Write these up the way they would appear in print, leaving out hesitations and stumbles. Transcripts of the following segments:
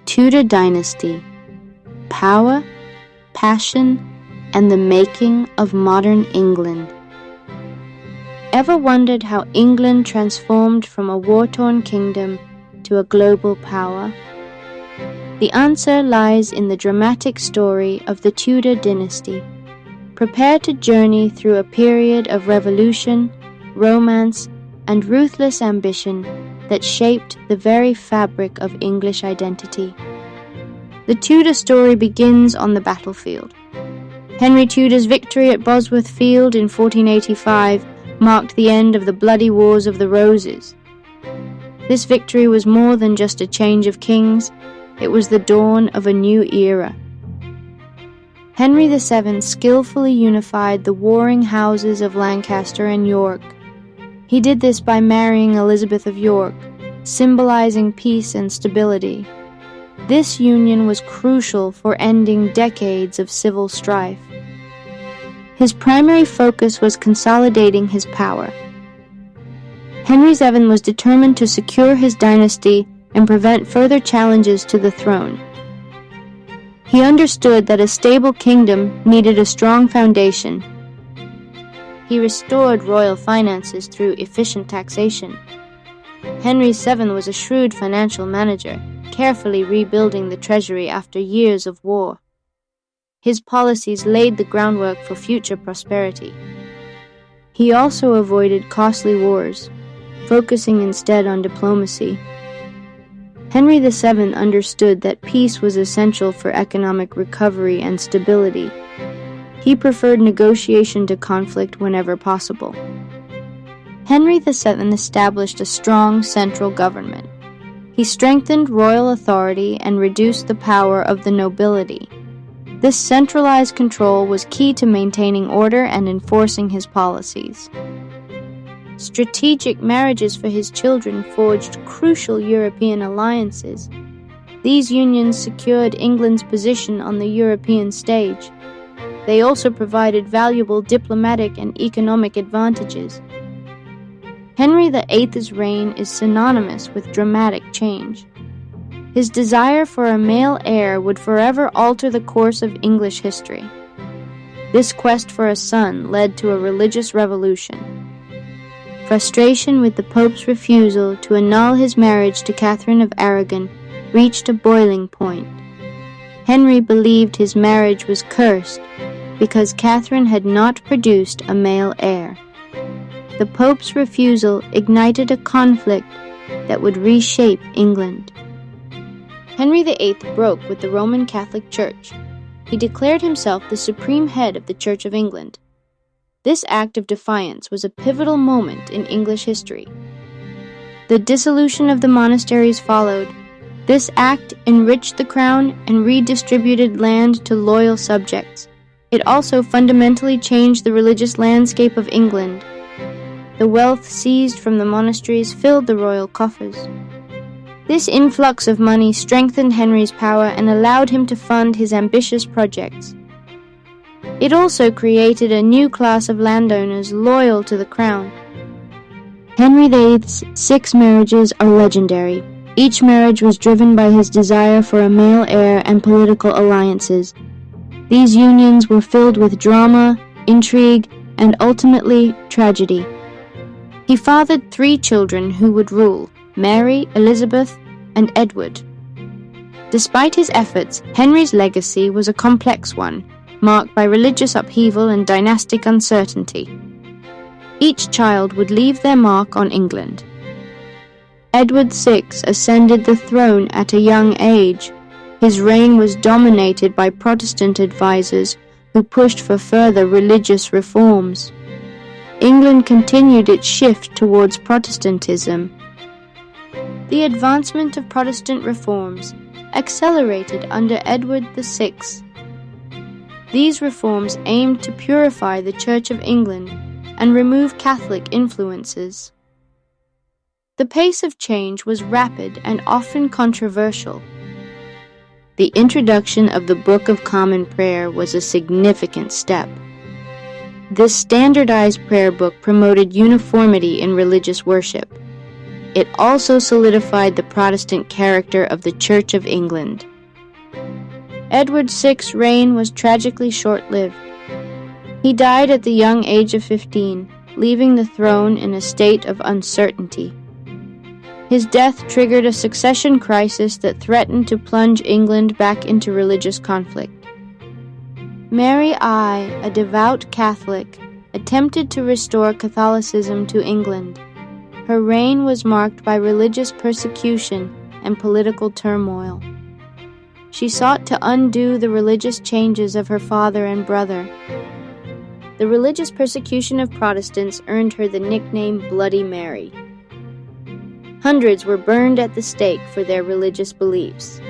Tudor dynasty, power, passion, and the making of modern England. Ever wondered how England transformed from a war-torn kingdom to a global power? The answer lies in the dramatic story of the Tudor dynasty. Prepare to journey through a period of revolution, romance, and ruthless ambition that shaped the very fabric of English identity. The Tudor story begins on the battlefield. Henry Tudor's victory at Bosworth Field in 1485 marked the end of the bloody Wars of the Roses. This victory was more than just a change of kings, it was the dawn of a new era. Henry VII skillfully unified the warring houses of Lancaster and York. He did this by marrying Elizabeth of York, symbolizing peace and stability. This union was crucial for ending decades of civil strife. His primary focus was consolidating his power. Henry VII was determined to secure his dynasty and prevent further challenges to the throne. He understood that a stable kingdom needed a strong foundation. He restored royal finances through efficient taxation. Henry VII was a shrewd financial manager, carefully rebuilding the treasury after years of war. His policies laid the groundwork for future prosperity. He also avoided costly wars, focusing instead on diplomacy. Henry VII understood that peace was essential for economic recovery and stability. He preferred negotiation to conflict whenever possible. Henry VII established a strong central government. He strengthened royal authority and reduced the power of the nobility. This centralized control was key to maintaining order and enforcing his policies. Strategic marriages for his children forged crucial European alliances. These unions secured England's position on the European stage. They also provided valuable diplomatic and economic advantages. Henry VIII's reign is synonymous with dramatic change. His desire for a male heir would forever alter the course of English history. This quest for a son led to a religious revolution. Frustration with the Pope's refusal to annul his marriage to Catherine of Aragon reached a boiling point. Henry believed his marriage was cursed because Catherine had not produced a male heir. The Pope's refusal ignited a conflict that would reshape England. Henry VIII broke with the Roman Catholic Church. He declared himself the supreme head of the Church of England. This act of defiance was a pivotal moment in English history. The dissolution of the monasteries followed. This act enriched the crown and redistributed land to loyal subjects. It also fundamentally changed the religious landscape of England. The wealth seized from the monasteries filled the royal coffers. This influx of money strengthened Henry's power and allowed him to fund his ambitious projects. It also created a new class of landowners loyal to the crown. Henry VIII's 6 marriages are legendary. Each marriage was driven by his desire for a male heir and political alliances. These unions were filled with drama, intrigue, and ultimately tragedy. He fathered 3 children who would rule: Mary, Elizabeth, and Edward. Despite his efforts, Henry's legacy was a complex one, marked by religious upheaval and dynastic uncertainty. Each child would leave their mark on England. Edward VI ascended the throne at a young age. His reign was dominated by Protestant advisors who pushed for further religious reforms. England continued its shift towards Protestantism. The advancement of Protestant reforms accelerated under Edward VI. These reforms aimed to purify the Church of England and remove Catholic influences. The pace of change was rapid and often controversial. The introduction of the Book of Common Prayer was a significant step. This standardized prayer book promoted uniformity in religious worship. it also solidified the Protestant character of the Church of England. Edward VI's reign was tragically short-lived. He died at the young age of 15, leaving the throne in a state of uncertainty. His death triggered a succession crisis that threatened to plunge England back into religious conflict. Mary I, a devout Catholic, attempted to restore Catholicism to England. Her reign was marked by religious persecution and political turmoil. She sought to undo the religious changes of her father and brother. The religious persecution of Protestants earned her the nickname Bloody Mary. Hundreds were burned at the stake for their religious beliefs.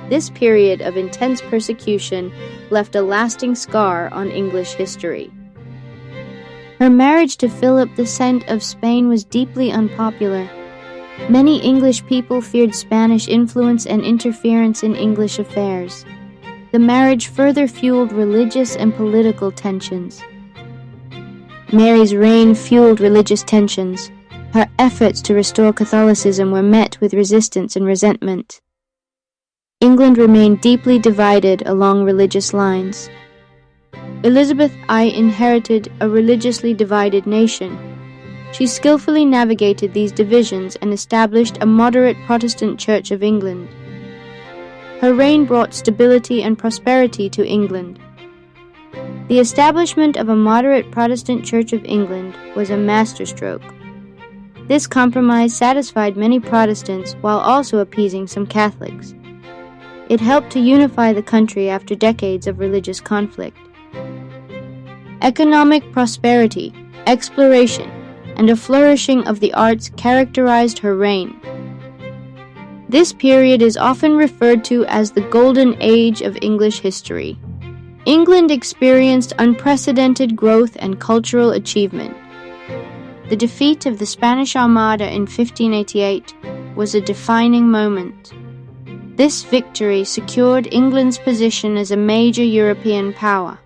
This period of intense persecution left a lasting scar on English history. Her marriage to Philip II of Spain was deeply unpopular. Many English people feared Spanish influence and interference in English affairs. The marriage further fueled religious and political tensions. Mary's reign fueled religious tensions. Her efforts to restore Catholicism were met with resistance and resentment. England remained deeply divided along religious lines. Elizabeth I inherited a religiously divided nation. She skillfully navigated these divisions and established a moderate Protestant Church of England. Her reign brought stability and prosperity to England. The establishment of a moderate Protestant Church of England was a masterstroke. This compromise satisfied many Protestants while also appeasing some Catholics. It helped to unify the country after decades of religious conflict. Economic prosperity, exploration, and a flourishing of the arts characterized her reign. This period is often referred to as the Golden Age of English history. England experienced unprecedented growth and cultural achievement. The defeat of the Spanish Armada in 1588 was a defining moment. This victory secured England's position as a major European power.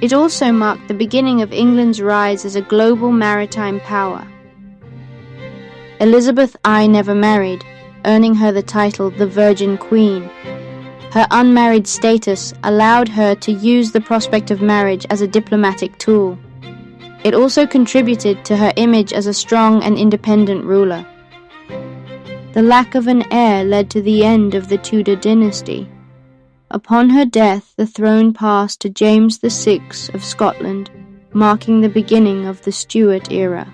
It also marked the beginning of England's rise as a global maritime power. Elizabeth I never married, earning her the title the Virgin Queen. Her unmarried status allowed her to use the prospect of marriage as a diplomatic tool. It also contributed to her image as a strong and independent ruler. The lack of an heir led to the end of the Tudor dynasty. Upon her death, the throne passed to James VI of Scotland, marking the beginning of the Stuart era.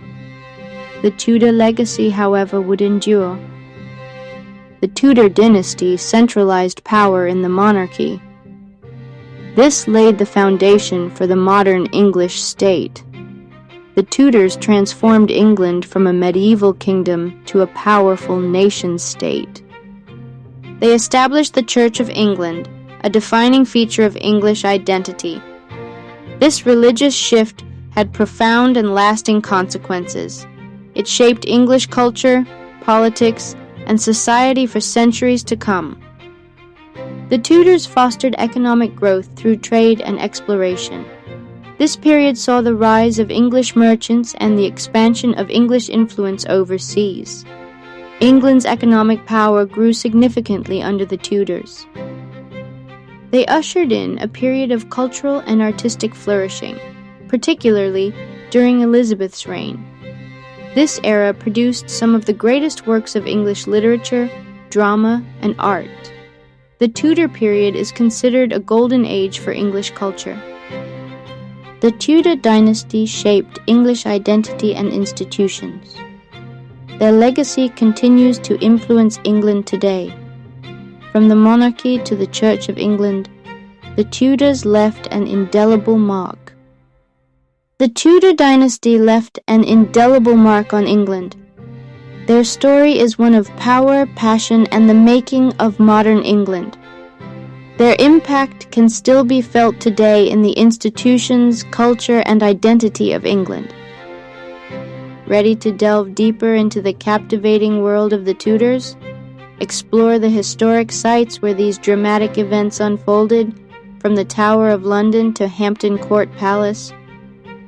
The Tudor legacy, however, would endure. The Tudor dynasty centralized power in the monarchy. This laid the foundation for the modern English state. The Tudors transformed England from a medieval kingdom to a powerful nation-state. They established the Church of England, a defining feature of English identity. This religious shift had profound and lasting consequences. It shaped English culture, politics, and society for centuries to come. The Tudors fostered economic growth through trade and exploration. This period saw the rise of English merchants and the expansion of English influence overseas. England's economic power grew significantly under the Tudors. They ushered in a period of cultural and artistic flourishing, particularly during Elizabeth's reign. This era produced some of the greatest works of English literature, drama, and art. The Tudor period is considered a golden age for English culture. The Tudor dynasty shaped English identity and institutions. Their legacy continues to influence England today. From the monarchy to the Church of England, the Tudors left an indelible mark. The Tudor dynasty left an indelible mark on England. Their story is one of power, passion, and the making of modern England. Their impact can still be felt today in the institutions, culture, and identity of England. Ready to delve deeper into the captivating world of the Tudors? Explore the historic sites where these dramatic events unfolded, from the Tower of London to Hampton Court Palace.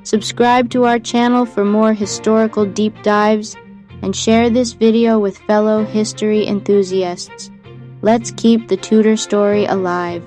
Subscribe to our channel for more historical deep dives, and share this video with fellow history enthusiasts. Let's keep the Tudor story alive.